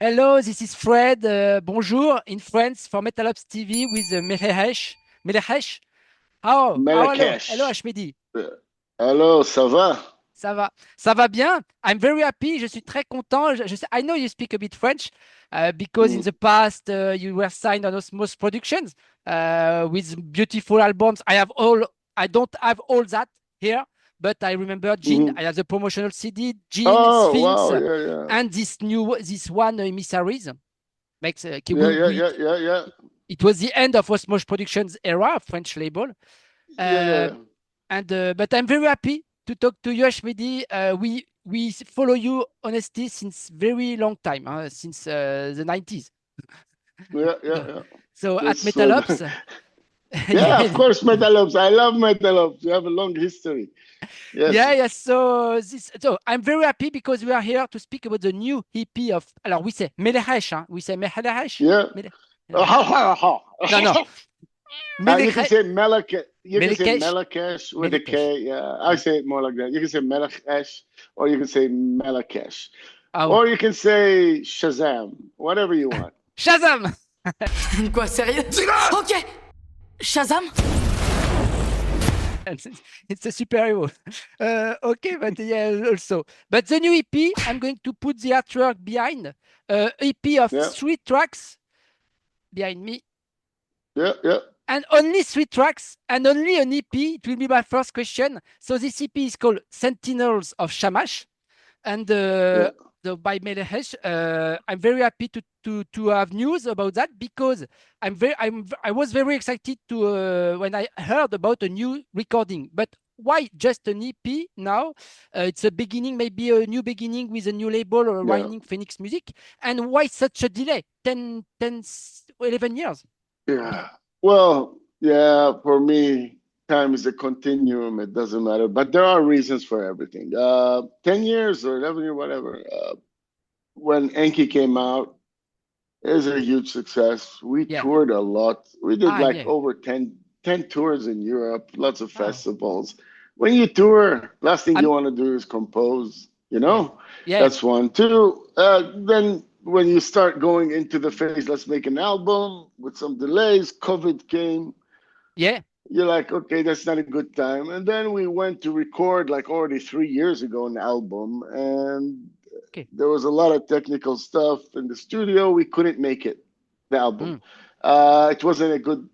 Hello, this is Fred. Bonjour in France for metal-INT TV with Melechesh. Melechesh. Hello. Hello, Marrakech. Ashmedi. Hello, ça va? Ça va? Ça va bien? I'm very happy. Je suis très content. I know you speak a bit French because in Mm. the past you were signed on Osmose Productions with beautiful albums. I don't have all that here, but I remember Jean. Mhm. I have the promotional CD, Jean, Oh, Sphinx, wow. Yeah, yeah. and this one emissaries. Makes Yeah, yeah, yeah, yeah, yeah. it was the end of Osmose Productions era, French label. Yeah, Uh, yeah. and But I'm very happy to talk to you, Ashmedi. We follow you honestly since very long time, since the 90s. Yeah, yeah, So, yeah. so at That's Metal Ops, yeah, of yes, course, Metal Ops. I love Metal Ops. You have a long history. Yes. yeah, yes. So I'm very happy because we are here to speak about the new EP of. Alors we say Melechesh, we say Melechesh. Yeah. Mele, Ha, ha, no, no, ha. You can Melechesh, say Melechesh. You can say Melechesh, Melechesh with a Melechesh. K. Yeah, I Yeah. say it more like that. You can say Melechesh, or you can say Melechesh, Oh, or you can say Shazam. Whatever you want. Shazam! Quoi, sérieux? Ok. Shazam? It's a superhero. Okay, but yeah, also. But the new EP, I'm going to put the artwork behind. EP of Yeah, 3 tracks behind me, yeah, yeah. and only 3 tracks, and only an EP. It will be my first question. So this EP is called Sentinels of Shamash, and Yeah. by Melechesh. I'm very happy to have news about that because I was very excited to when I heard about a new recording. But why just an EP now? It's a beginning, maybe a new beginning with a new label or Yeah. Rising Phoenix Music. And why such a delay? 11 years. Yeah. Well, yeah, for me, time is a continuum. It doesn't matter. But there are reasons for everything. 10 years or 11 years, whatever. When Enki came out, it was a huge success. We Yeah. toured a lot. We did like Yeah. over 10 tours in Europe, lots of Oh, festivals. When you tour, last thing you I'm want to do is compose, you yeah. know? Yeah. That's one. Two, then when you start going into the phase, let's make an album with some delays, COVID came. Yeah. You're like, okay, that's not a good time. And then we went to record like already 3 years ago an album, and Okay. there was a lot of technical stuff in the studio. We couldn't make it, the album. Mm, It wasn't a good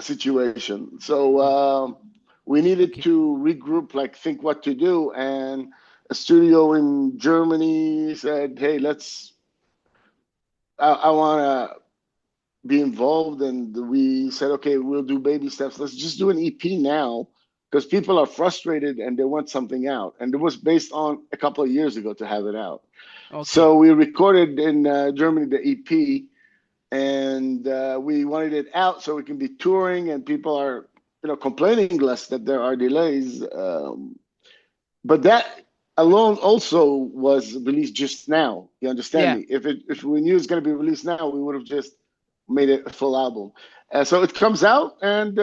situation. So mm, we needed okay. to regroup, like think what to do. And a studio in Germany said, hey, I want to be involved. And we said, okay, we'll do baby steps. Let's just do an EP now because people are frustrated and they want something out. And it was based on a couple of years ago to have it out. Okay. So we recorded in Germany the EP, and we wanted it out so we can be touring, and people are, complaining less that there are delays. But that alone also was released just now. You understand Yeah. me? If we knew it's going to be released now, we would have just made it a full album. So it comes out, and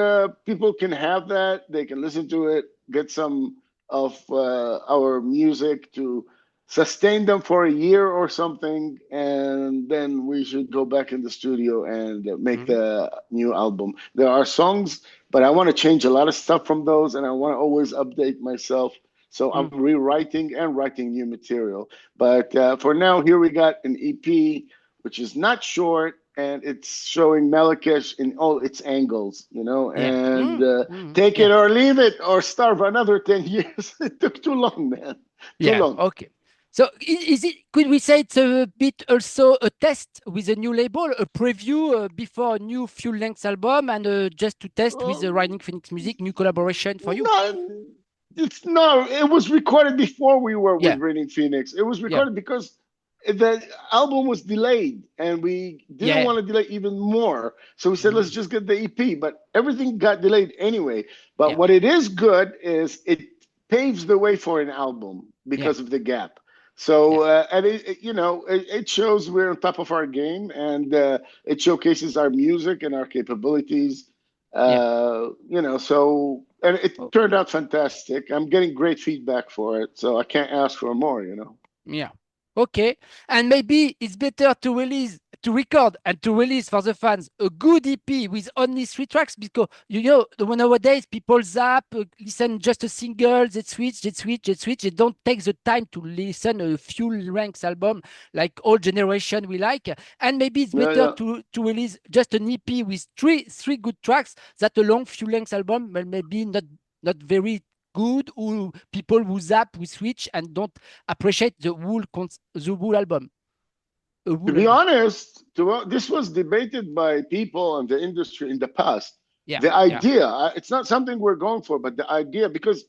people can have that. They can listen to it, get some of our music to sustain them for a year or something, and then we should go back in the studio and make Mhm. the new album. There are songs, but I want to change a lot of stuff from those, and I want to always update myself. So I'm Mm. rewriting and writing new material. But for now, here we got an EP, which is not short, and it's showing Melechesh in all its angles, Yeah. and take Yeah. it or leave it or starve another 10 years. It took too long, man. Too Yeah. long. Okay. So is it? Could we say it's a bit also a test with a new label, a preview before a new full length album, and just to test with the Um, Riding Phoenix Music, new collaboration for you? no, it was recorded before we were with Yeah. Raining Phoenix. It was Yeah. recorded because the album was delayed and we didn't Yeah. want to delay even more. So we said, let's Mhm. just get the EP. But everything got delayed anyway. But Yeah. what it is good is it paves the way for an album Yeah. because of the gap. So, Yeah. and it shows we're on top of our game, and it showcases our music and our capabilities. Yeah. So, and it Oh, turned out fantastic. I'm getting great feedback for it, so I can't ask for more. yeah. Okay, and maybe it's better to record and to release for the fans a good EP with only 3 tracks, because nowadays people zap, listen just a single, they switch, they don't take the time to listen a full length album like all generation we like. And maybe it's better to release just an EP with three good tracks that a long full length album, but maybe not very good, or people who zap, who switch and don't appreciate the whole album. To be honest, this was debated by people in the industry in the past. Yeah, the idea, it's not something we're going for, but the idea, because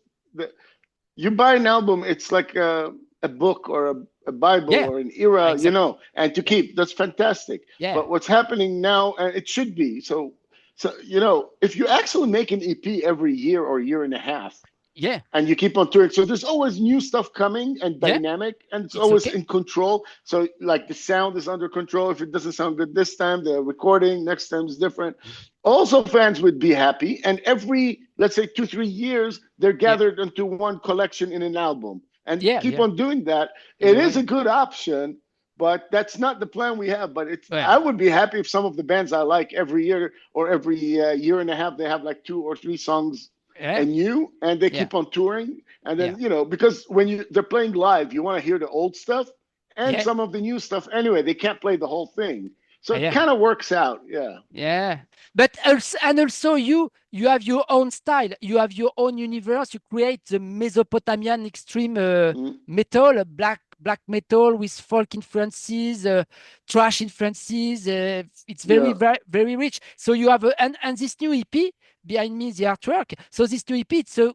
you buy an album, it's like a book or a Bible or an era, exactly. and to keep. That's fantastic. Yeah. But what's happening now, and it should be, so if you actually make an EP every year or year and a half, and you keep on touring, so there's always new stuff coming and dynamic, and it's always in control. So like the sound is under control. If it doesn't sound good this time, the recording next time is different. Also, fans would be happy, and every, let's say, 2-3 years, they're gathered into one collection in an album, and keep on doing that. It is a good option, but that's not the plan we have. But I would be happy if some of the bands I like every year or every year and a half, they have like 2 or 3 songs and they keep on touring, and then because when they're playing live, you want to hear the old stuff and some of the new stuff anyway. They can't play the whole thing, so it kind of works out. But also you have your own style, you have your own universe. You create the Mesopotamian extreme metal, black metal with folk influences, thrash influences. It's very very rich. So you have and this new EP behind me, the artwork. So this new EP, it's a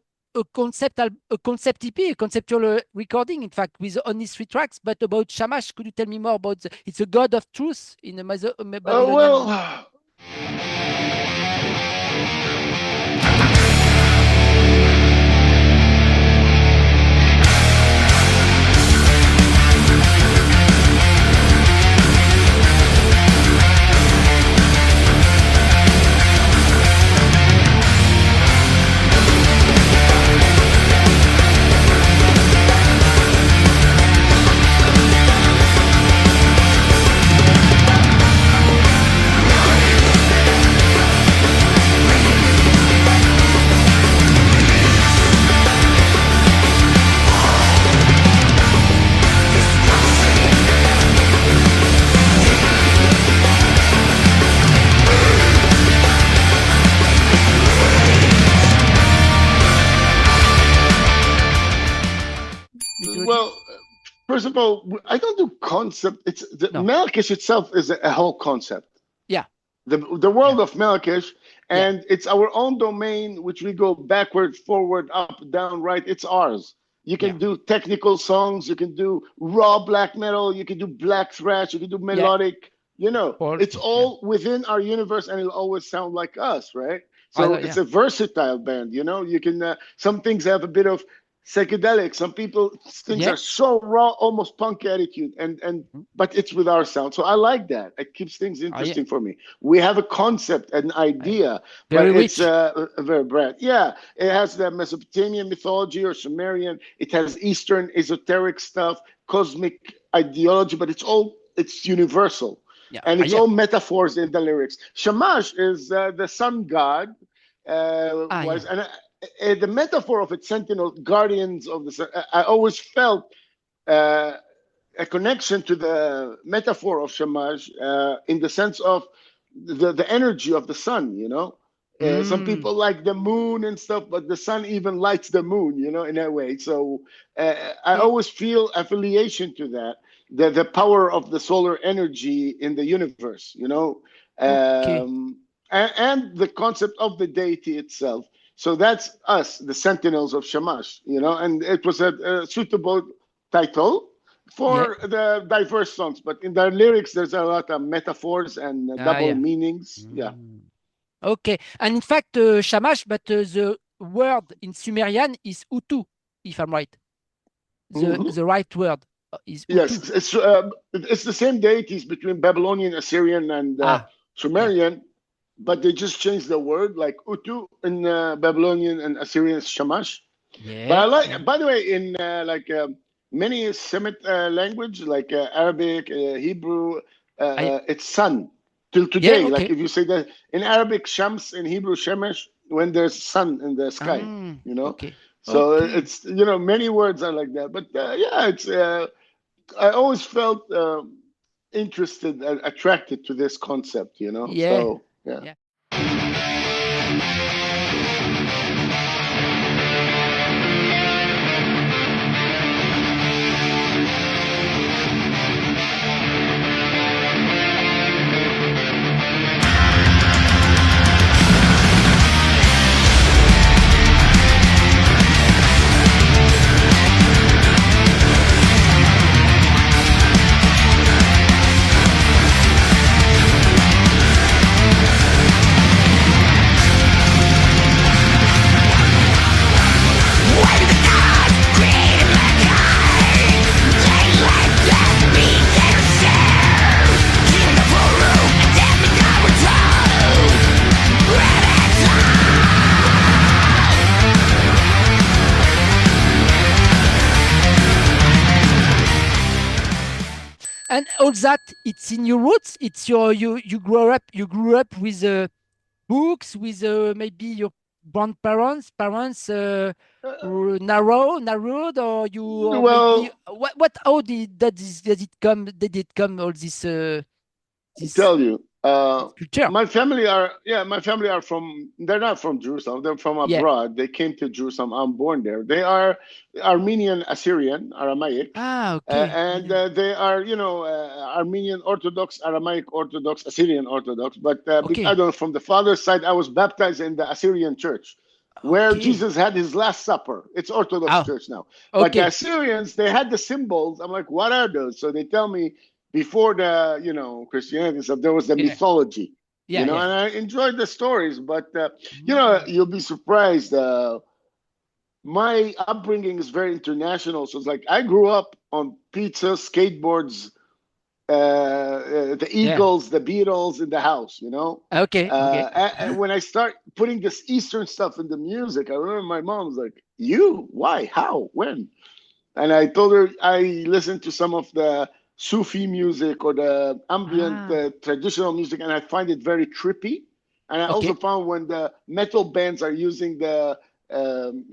concept EP, a conceptual recording, in fact, with only 3 tracks. But about Shamash, could you tell me more about it's a god of truth in the Babylonian? Well, first of all, I don't do concept. It's Melechesh itself is a whole concept. Yeah. The world of Melechesh, and it's our own domain, which we go backward, forward, up, down, right. It's ours. You can do technical songs. You can do raw black metal. You can do black thrash. You can do melodic. It's all within our universe, and it'll always sound like us, right? So it's a versatile band. You can some things have a bit of psychedelic. Some things are so raw, almost punk attitude, but it's with our sound. So I like that. It keeps things interesting for me. We have a concept, an idea, but it's very broad. Yeah, it has the Mesopotamian mythology or Sumerian. It has Eastern esoteric stuff, cosmic ideology, but it's universal. And it's all metaphors in the lyrics. Shamash is the sun god. The metaphor of its sentinel, guardians of the sun. I always felt a connection to the metaphor of Shamash in the sense of the energy of the sun. Some people like the moon and stuff, but the sun even lights the moon. In a way. So I always feel affiliation to that. The power of the solar energy in the universe, and the concept of the deity itself. So that's us, the Sentinels of Shamash, and it was a suitable title for the diverse songs. But in the lyrics, there's a lot of metaphors and double meanings. Yeah. Okay. And in fact, Shamash, but the word in Sumerian is Utu, if I'm right. The right word. Yes, it's the same deities between Babylonian, Assyrian, and Sumerian, but they just changed the word, like Utu in Babylonian and Assyrian is Shamash. But I like, by the way, in many Semitic language like Arabic, Hebrew. It's sun till today. Like if you say that in Arabic, Shams, in Hebrew, Shemesh, when there's sun in the sky, you know. So it's, you know, many words are like that. But yeah, it's. I always felt interested, attracted to this concept, you know. So yeah. And all that, it's in your roots. It's your you grew up with books, with maybe your grandparents, parents narrowed, or you Well, maybe what how did it come? Did it come all this? This tell you, culture? my family are from. They're not from Jerusalem. They're from abroad. They came to Jerusalem. I'm born there. They are Armenian, Assyrian, Aramaic. And they are, you know, Armenian Orthodox, Aramaic Orthodox, Assyrian Orthodox. But I don't know, from the father's side, I was baptized in the Assyrian church, where Jesus had his Last Supper. It's Orthodox church now. But the Assyrians, they had the symbols. I'm like, what are those? So they tell me before the, you know, Christianity stuff, there was the mythology. You know, and I enjoyed the stories. But, you know, you'll be surprised. My upbringing is very international. So it's like I grew up on pizza, skateboards, the Eagles, the Beatles in the house, you know? And when I start putting this Eastern stuff in the music, I remember my mom was like, you? Why? How? When? And I told her I listened to some of the Sufi music or the ambient traditional music, and I find it very trippy. And I also found when the metal bands are using the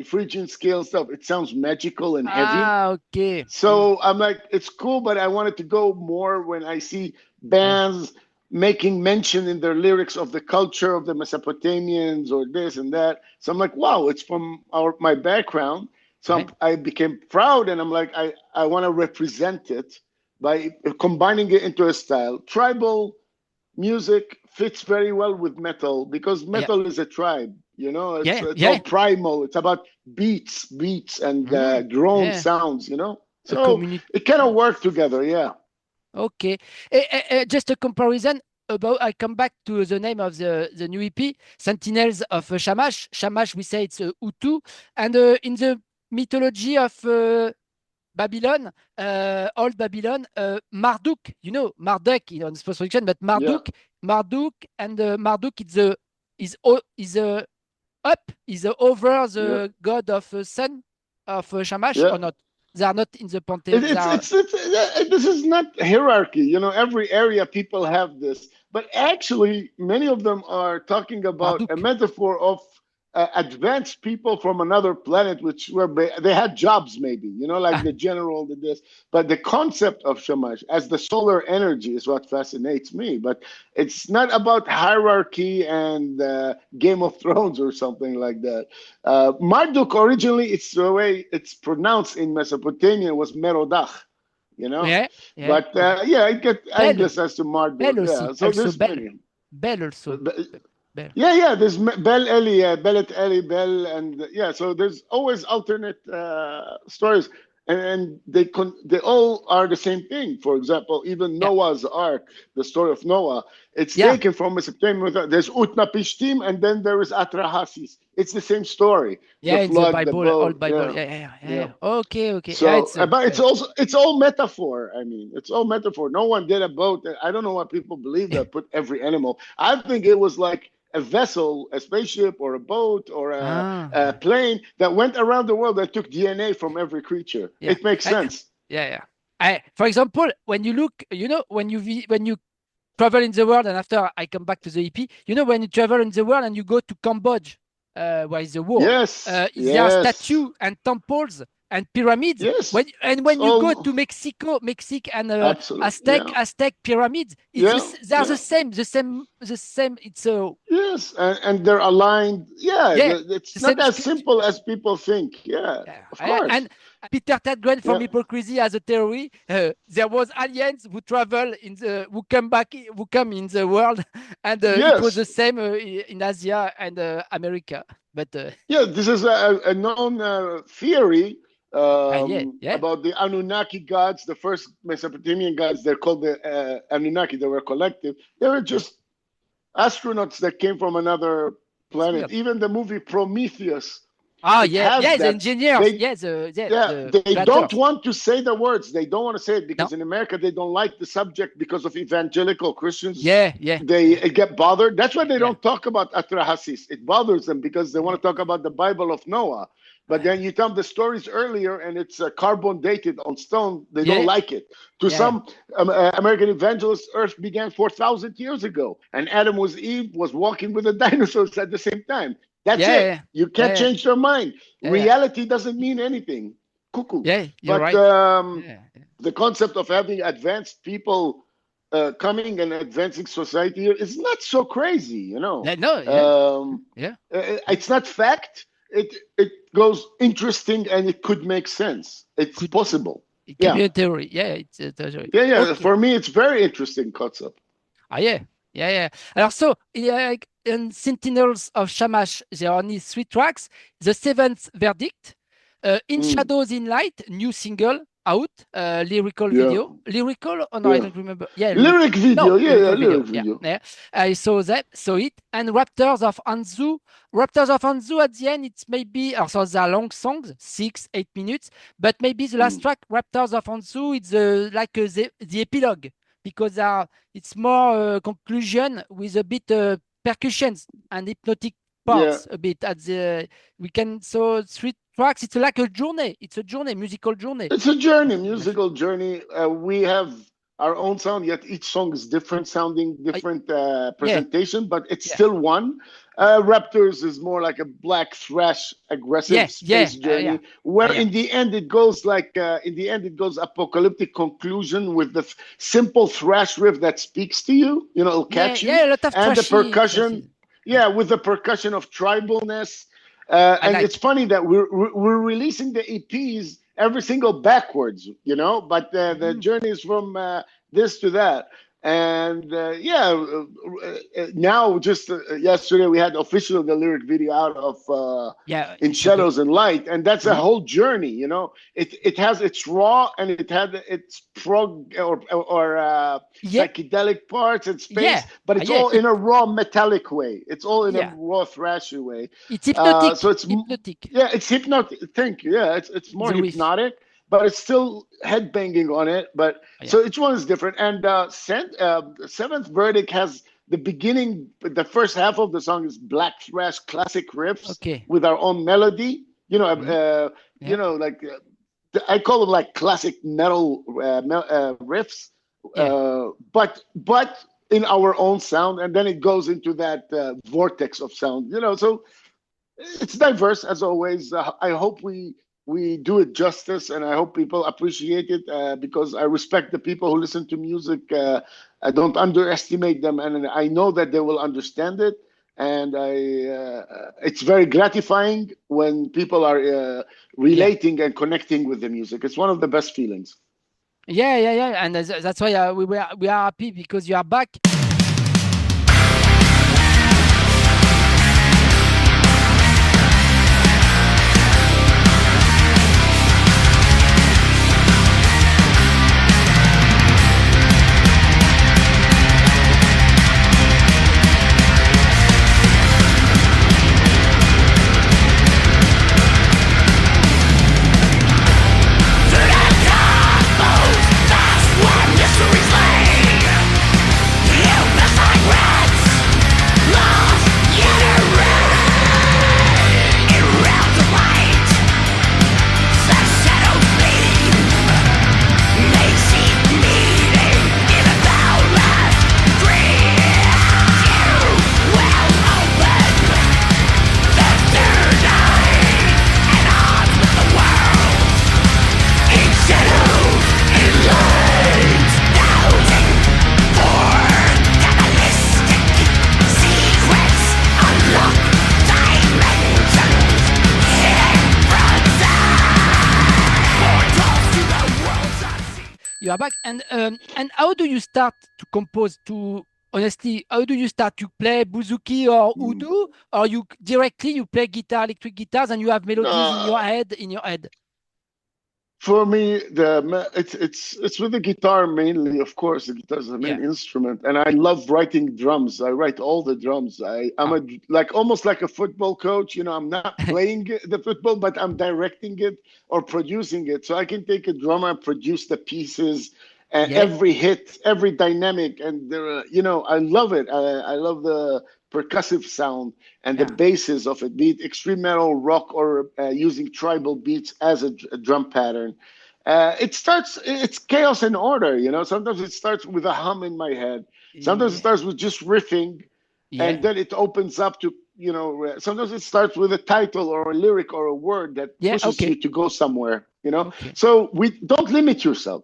Phrygian scale stuff, it sounds magical and heavy. So I'm like, it's cool, but I wanted to go more when I see bands making mention in their lyrics of the culture of the Mesopotamians or this and that. So I'm like, wow, it's from my background. So I became proud, and I'm like, I want to represent it by combining it into a style. Tribal music fits very well with metal because metal is a tribe. You know, it's all primal. It's about beats and drone sounds, you know? So it kind of work together, Okay. Just a comparison about, I come back to the name of the new EP, Sentinels of Shamash. Shamash, we say it's Hutu. And in the mythology of Babylon, old Babylon, Marduk, you know, Marduk on this production, but Marduk, and Marduk is over the god of sun of Shamash or not? They are not in the pantheon. This is not hierarchy. You know, every area people have this, but actually many of them are talking about a metaphor of advanced people from another planet, which they had jobs maybe, you know, like the general did this. But the concept of Shamash as the solar energy is what fascinates me. But it's not about hierarchy and Game of Thrones or something like that. Marduk originally, it's the way it's pronounced in Mesopotamia was Merodach, you know. But it got anglicized to Marduk. So there's many. Bell also. There's Bel Eli, Belet Eli, Bel, and so there's always alternate stories, and they all are the same thing. For example, even Noah's Ark, the story of Noah, it's taken from Mesopotamia. There's Utnapishtim, and then there is Atrahasis. It's the same story. The flood, the Bible, old Bible. Okay. So, but it's all metaphor. I mean, it's all metaphor. No one did a boat. I don't know what people believe that put every animal. I think it was like a vessel, a spaceship, or a boat, or a plane that went around the world that took DNA from every creature. It makes sense. For example, when you look, when you travel in the world, and after I come back to the EP, when you travel in the world and you go to Cambodia, where is the war? Yes. There are statues and temples and pyramids. Yes. When you go to Mexico and Aztec pyramids, they're the same. It's yes, and they're aligned. It's not as simple as people think. Of course. And Peter Tadgren from Hypocrisy has a theory. There was aliens who travel who come in the world, and it was the same in Asia and America. But this is a known theory. About the Anunnaki gods, the first Mesopotamian gods. They're called the Anunnaki. They were collective. They were just astronauts that came from another planet. Even the movie Prometheus. The engineers. They don't want to say the words. They don't want to say it because in America they don't like the subject because of evangelical Christians. They get bothered. That's why they don't talk about ANTHRAX. It bothers them because they want to talk about the Bible of Noah. But then you tell them the stories earlier and it's carbon dated on stone. They don't like it. To some American evangelists, Earth began 4,000 years ago. And Adam Eve was walking with the dinosaurs at the same time. That's it. You can't change their mind. Reality doesn't mean anything. Cuckoo. You're right. The concept of having advanced people coming and advancing society here is not so crazy, It's not fact. It goes interesting and it could make sense. It's possible. It could be a theory. It's a theory. Okay. For me, it's very interesting concept. Alors, so in Sentinels of Shamash, there are only 3 tracks. The 7th Verdict, In Shadows in Light, new single out, lyrical video. Lyrical? Oh no, I don't remember. Lyric video. Lyric video. I saw it. And Raptors of Anzu. Raptors of Anzu at the end, it's maybe, so they are long songs, 6-8 minutes, but maybe the last track, Raptors of Anzu, it's like the epilogue, because it's more conclusion with a bit percussions and hypnotic parts a bit. So 3 tracks, it's like a journey. It's a journey, musical journey. It's a journey, musical journey. We have our own sound, yet each song is different sounding, different presentation, but it's still one. Raptors is more like a black thrash, aggressive space journey, where in the end it goes apocalyptic conclusion with the simple thrash riff that speaks to you, it'll catch you. A lot of and the percussion, with the percussion of tribalness. And it's funny that we're releasing the EPs every single backwards, but the journey is from this to that. And now just yesterday we had officially the lyric video out of In Shadows and Light, and that's a whole journey. It has its raw and it had its prog or psychedelic parts and space, but it's all in a raw metallic way. It's all in a raw thrashy way. It's hypnotic. So it's hypnotic. It's hypnotic. Thank you. It's more hypnotic. But it's still headbanging on it. But so each one is different. And Seventh Verdict has the beginning. The first half of the song is black thrash classic riffs with our own melody. Like I call them like classic metal riffs. But in our own sound, and then it goes into that vortex of sound. So it's diverse as always. I hope we do it justice, and I hope people appreciate it because I respect the people who listen to music. I don't underestimate them, and I know that they will understand it. And it's very gratifying when people are relating and connecting with the music. It's one of the best feelings. And that's why we are happy because you are back. Mysteries lay. You You are back. And how do you start to compose? Honestly, how do you start? You play bouzouki or oudou, or you directly play guitar, electric guitars, and you have melodies in your head. For me, it's with the guitar mainly. Of course, the guitar is the main instrument, and I love writing drums. I write all the drums. I'm almost like a football coach. You know, I'm not playing the football, but I'm directing it or producing it. So I can take a drum and produce the pieces, and every hit, every dynamic, and you know, I love it. I love the percussive sound and the bases of it, be it extreme metal, rock, or using tribal beats as a drum pattern. It's chaos and order, you know. Sometimes it starts with a hum in my head. Sometimes it starts with just riffing, and then it opens up to, you know, sometimes it starts with a title or a lyric or a word that pushes you to go somewhere, you know. So we don't limit yourself.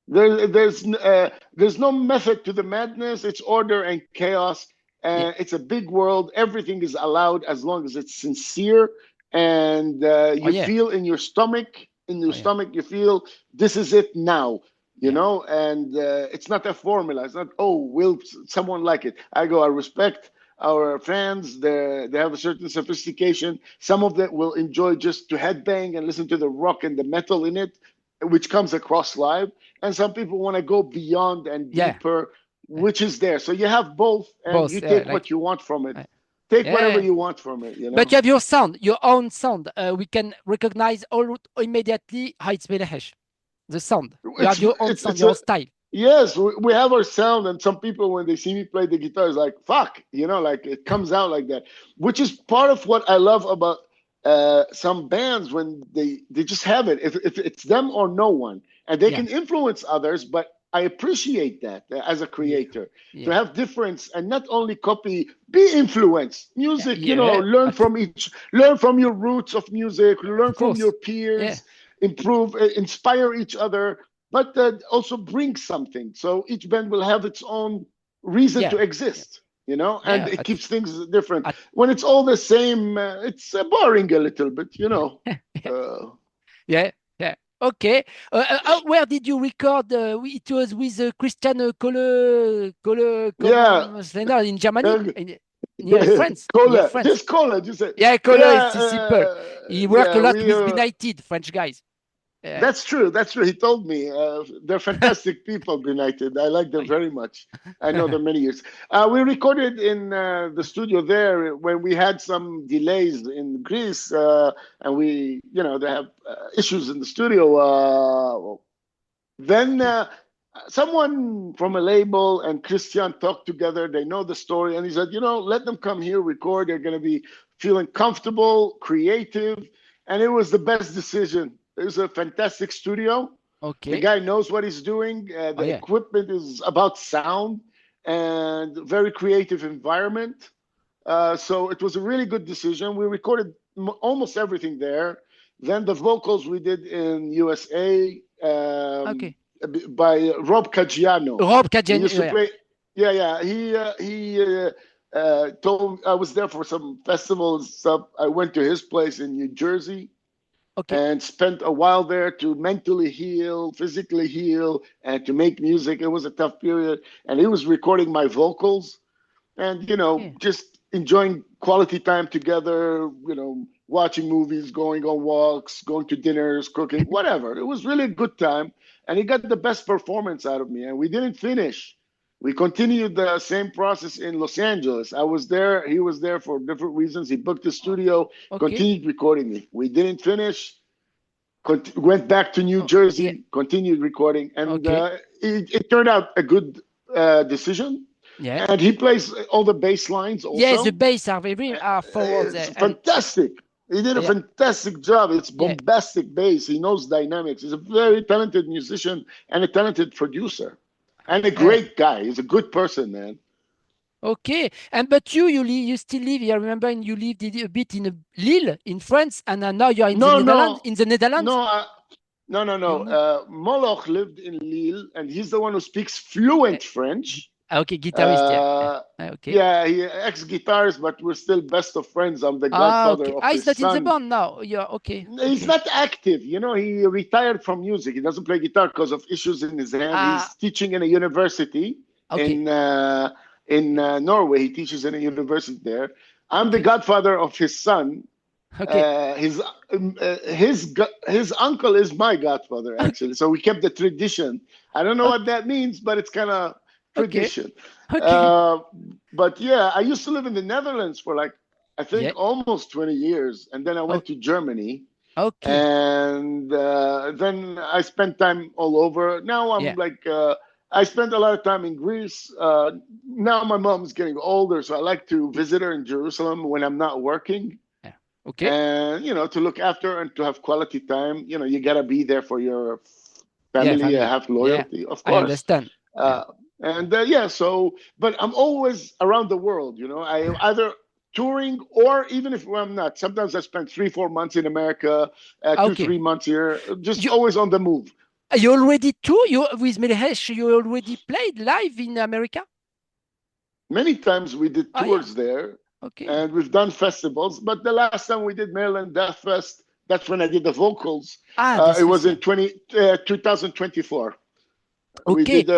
There's no method to the madness. It's order and chaos. It's a big world. Everything is allowed as long as it's sincere, and you feel in your stomach. In your stomach, you feel this is it now. You know, and it's not a formula. It's not, oh, will someone like it? I respect our fans. They have a certain sophistication. Some of them will enjoy just to headbang and listen to the rock and the metal in it, which comes across live. And some people want to go beyond and deeper, which is there. So you have both, and you take what you want from it. Take whatever you want from it, you know. But you have your sound, your own sound. We can recognize immediately how it's Melechesh. The sound. You have your own sound, your style. Yes, we have our sound, and some people, when they see me play the guitar, is like, fuck, you know, like it comes out like that, which is part of what I love about some bands, when they just have it. If it's them or no one, and they can influence others, but I appreciate that as a creator, to have difference and not only copy, be influenced. Music, you know, learn from your roots of music, learn from your peers, improve, inspire each other, but also bring something. So each band will have its own reason to exist, you know, and it keeps things different. When it's all the same, it's boring a little bit, you know. Okay. Where did you record? It was with Christian Kohle in Germany, near France. Just Kohle, you say. Yeah, Kohle is super. He worked a lot with BENIGHTED, French guys. That's true. He told me they're fantastic people, BENIGHTED. I like them very much. I know them many years. We recorded in the studio there when we had some delays in Greece, and we, you know, they have issues in the studio. Then someone from a label and Christian talked together. They know the story, and he said, you know, let them come here, record. They're going to be feeling comfortable, creative, and it was the best decision. There's a fantastic studio. The guy knows what he's doing. The equipment is about sound and very creative environment. So it was a really good decision. We recorded almost everything there. Then the vocals we did in USA by Rob Caggiano. Rob Caggiano. He used to play. He told I was there for some festivals stuff. I went to his place in New Jersey. And spent a while there to mentally heal, physically heal, and to make music. It was a tough period. And he was recording my vocals and, you know, just enjoying quality time together, you know, watching movies, going on walks, going to dinners, cooking, whatever. It was really a good time. And he got the best performance out of me. And we didn't finish. We continued the same process in Los Angeles. I was there. He was there for different reasons. He booked the studio, continued recording me. We didn't finish. Went back to New Jersey, continued recording. And it turned out a good decision. And he plays all the bass lines also. Yes, the bass are very forward. It's fantastic. He did a fantastic job. It's bombastic bass. He knows dynamics. He's a very talented musician and a talented producer. And a great guy. He's a good person, man. Okay. But you still live. I remember you lived a bit in Lille in France, and now you're in the Netherlands. In the Netherlands? No. Moloch lived in Lille, and he's the one who speaks fluent French. Okay, guitarist. Okay. Yeah, he ex-guitarist, but we're still best of friends. I'm the Okay. godfather of He's his not in the son. band now. Yeah. Okay. He's not active, he retired from music. He doesn't play guitar because of issues in his hand. He's teaching in a university Okay. in Norway. He teaches in a university there. I'm the Okay. godfather of his son. Okay. His uncle is my godfather, actually. So we kept the tradition. I don't know what that means, but it's kind of Okay. tradition. Okay. But yeah, I used to live in the Netherlands for like, I think Yeah. almost 20 years. And then I went to Germany. Okay. And then I spent time all over. Now I'm Yeah. like, I spent a lot of time in Greece. Now my mom's getting older, so I like to visit her in Jerusalem when I'm not working. Yeah. Okay. And, to look after and to have quality time, you got to be there for your family, family. have loyalty, Yeah. of course. I understand. But I'm always around the world, I either touring or even if I'm not, sometimes I spend 3-4 months in America, 2-3 months here, just always on the move. You already with Melechesh, you already played live in America? Many times we did tours there. Okay. And we've done festivals, but the last time we did Maryland Death Fest, that's when I did the vocals. It was in 2024. Okay. We did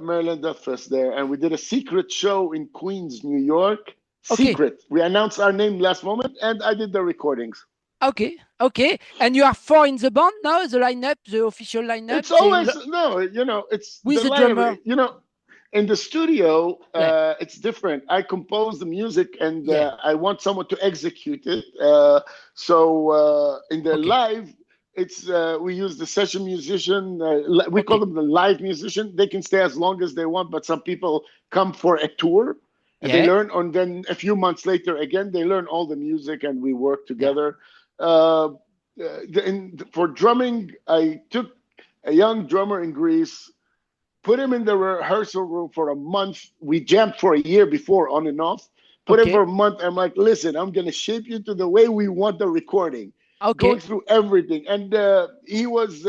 Maryland Death Fest there, and we did a secret show in Queens, New York. Secret. We announced our name last moment, and I did the recordings. Okay. And you are 4 in the band now, the lineup, the official lineup? It's always, it's with the drummer. In the studio, it's different. I compose the music and I want someone to execute it. So in the live, it's we use the session musician. We call them the live musician. They can stay as long as they want, but some people come for a tour and they learn. And then a few months later, again, they learn all the music and we work together. For drumming, I took a young drummer in Greece, put him in the rehearsal room for a month. We jammed for a year before, on and off. Put him for a month. I'm like, listen, I'm going to shape you to the way we want the recording. Going through everything. And he was,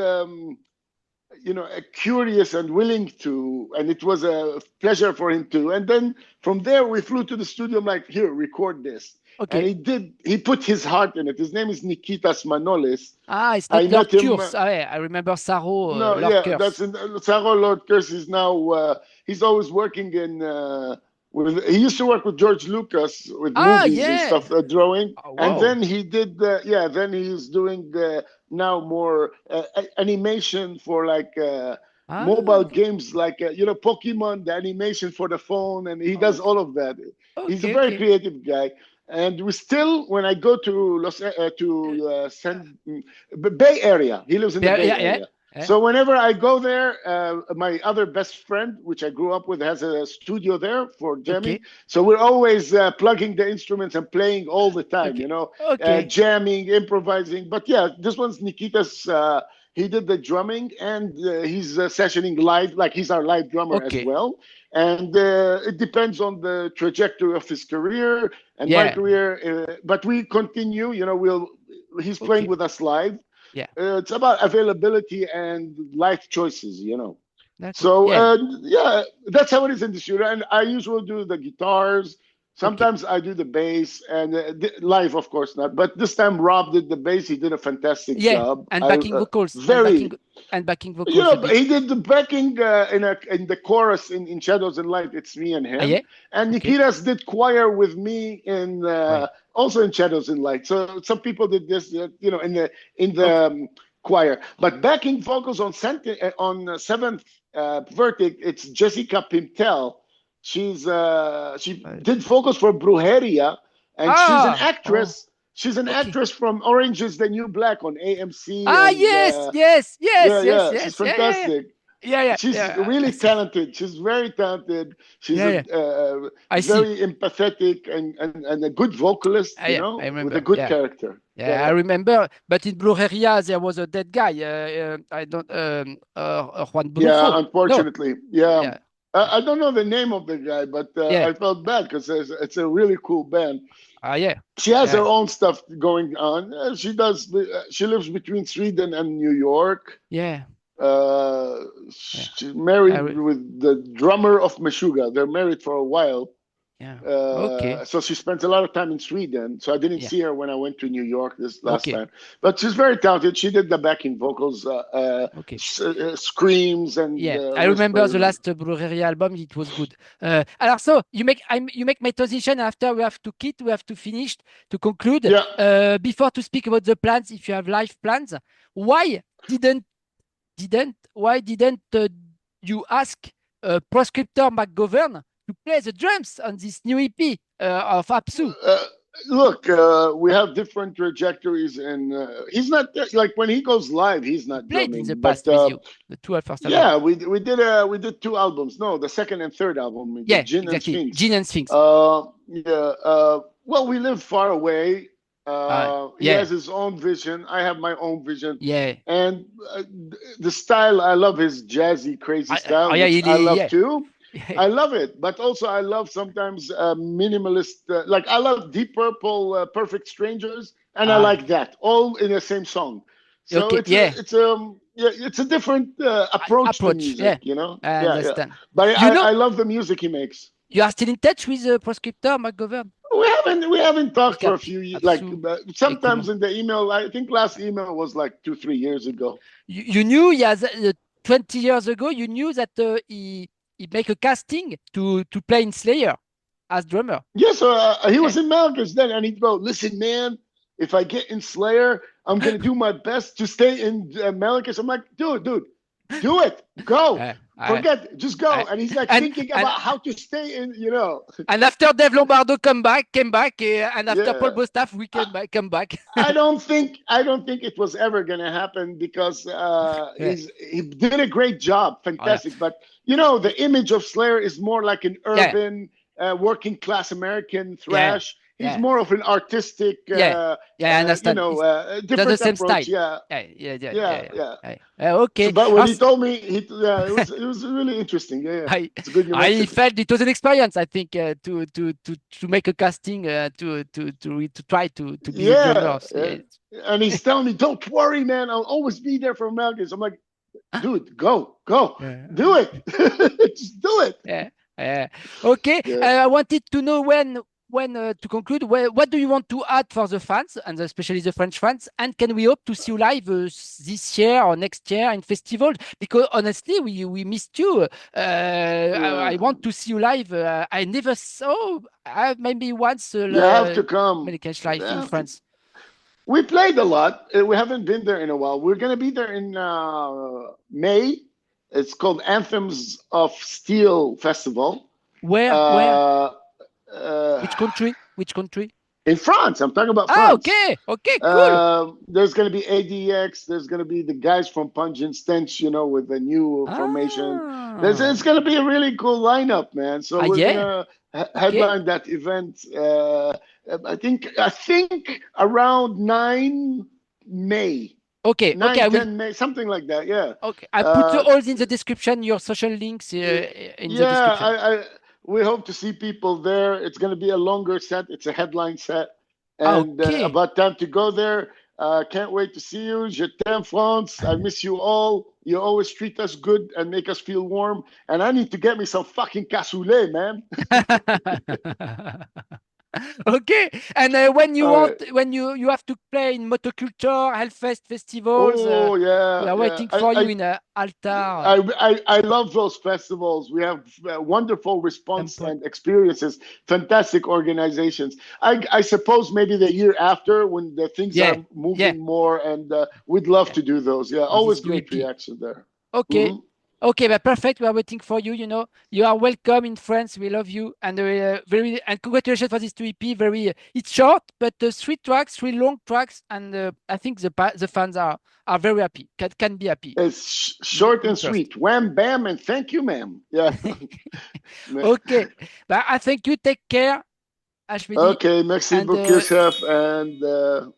curious and willing to, and it was a pleasure for him to. And then from there, we flew to the studio. I'm like, here, record this. And he put his heart in it. His name is Nikitas Manolis. It's not Lord Curse. I remember Saro. Lord Curse. That's Saro Lord Curse is now, he's always working in, he used to work with George Lucas with movies and stuff, drawing. And then he did, then he's doing now more animation for like mobile games, like, Pokemon, the animation for the phone. And he does all of that. He's a very creative guy. And we still, when I go to Bay Area, he lives in the Bay Area. So whenever I go there, my other best friend, which I grew up with, has a studio there for jamming. So we're always plugging the instruments and playing all the time, jamming, improvising. But yeah, this one's Nikita's. He did the drumming and he's sessioning live, like he's our live drummer as well. And it depends on the trajectory of his career and my career. But we continue, he's playing with us live. It's about availability and life choices, that's how it is in the studio. And I usually do the guitars. Sometimes I do the bass and live, of course not. But this time Rob did the bass. He did a fantastic job. And backing vocals. And backing vocals. He did the backing in the chorus in Shadows and Light. It's me and him. And Nikitas did choir with me in also in Shadows and Light. So some people did this, in the choir. But backing vocals on Seventh Verdict, it's Jessica Pimentel. She did vocals for Brujeria, and she's an actress. She's an actress from Orange is the New Black on AMC. Yes. She's fantastic. She's really talented. She's very talented. She's very empathetic and a good vocalist, with a good character. I remember. But in Brujeria, there was a dead guy. I don't. Juan Brujo. Yeah, unfortunately. No. I don't know the name of the guy, but I felt bad because it's a really cool band. She has her own stuff going on. She lives between Sweden and New York. She's married with the drummer of Meshuggah. They're married for a while. Yeah. So she spends a lot of time in Sweden. So I didn't see her when I went to New York this last time. But she's very talented. She did the backing vocals, screams, and I remember the last BRUJERIA album. It was good. Alors, so you make my transition. After we have to quit, we have to finish to conclude. Before to speak about the plans, if you have live plans, why didn't you ask Proscriptor McGovern to play the drums on this new EP of ABSU? Look, we have different trajectories, and he's not like when he goes live, he's not played drumming. In the past with you, the two first albums. Yeah, we did 2 albums. No, the second and third album. Jinn and Sphinx. Jinn and Sphinx. Well, we live far away. He has his own vision. I have my own vision. And the style, I love his jazzy, crazy style. I love too. I love it, but also I love sometimes minimalist. Like I love Deep Purple, Perfect Strangers, and I like that all in the same song. So it's a different approach to music, you know. I understand. But I love the music he makes. You are still in touch with Proscriptor McGovern? We haven't talked for a few years. Like sometimes in the email, I think last email was like 2-3 years ago. You knew 20 years ago. You knew that he make a casting to play in Slayer as drummer. Yes, he was in Melechesh then, and he'd go, "Listen, man, if I get in Slayer, I'm gonna do my best to stay in Melechesh." I'm like, dude, do it, go, forget, just go. And he's like thinking about how to stay in, you know. And after Dave Lombardo came back, and after Paul Bostaph, we come back. I don't think it was ever gonna happen because he did a great job, fantastic. But you know, the image of Slayer is more like an urban, working class American thrash. He's more of an artistic, I understand. You know, different the same approach. Style. Okay. So, but when he told me, it was really interesting. It's good. I felt it was an experience. I think to make a casting to try to be a drummer. And he's telling me, "Don't worry, man. I'll always be there for Melechesh." I'm like, dude, go, do it, just do it. Okay. I wanted to know when to conclude, what do you want to add for the fans, and especially the French fans? And can we hope to see you live this year or next year in festivals? Because honestly, we missed you. I want to see you live. I never saw. Maybe once. You have to come. Melechesh live in France. We played a lot. We haven't been there in a while. We're going to be there in May. It's called Anthems of Steel Festival. Where? Which country? In France. I'm talking about France. Okay, cool. There's going to be ADX. There's going to be the guys from Pungent Stench, you know, with the new formation. It's going to be a really cool lineup, man. So we're going to headline that event. I think around 9 May. 10 May, something like that. Yeah. Okay. I put all in the description. Your social links in the description. We hope to see people there. It's going to be a longer set. It's a headline set. And about time to go there. Can't wait to see you. Je t'aime, France. I miss you all. You always treat us good and make us feel warm. And I need to get me some fucking cassoulet, man. Okay. And when you you have to play in Motoculture, Hellfest festivals, we are waiting for you in Altar. I love those festivals. We have wonderful response and experiences, fantastic organizations. I suppose maybe the year after when the things are moving more, and we'd love to do those. Always great reaction there. Okay. Okay, but perfect. We are waiting for you. You know, you are welcome in France. We love you, and and congratulations for this 2 EP. It's short, but 3 tracks, 3 long tracks, and I think the fans are very happy. Can be happy. It's short and sweet. Wham, bam, and thank you, ma'am. Yeah. Okay, but I thank you. Take care, Ashmedi. Okay, merci beaucoup, chef, and we'll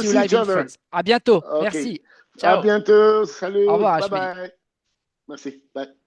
see each other. À bientôt. Merci. Ciao. À bientôt. Salut. Au revoir, bye bye. Merci. Bye.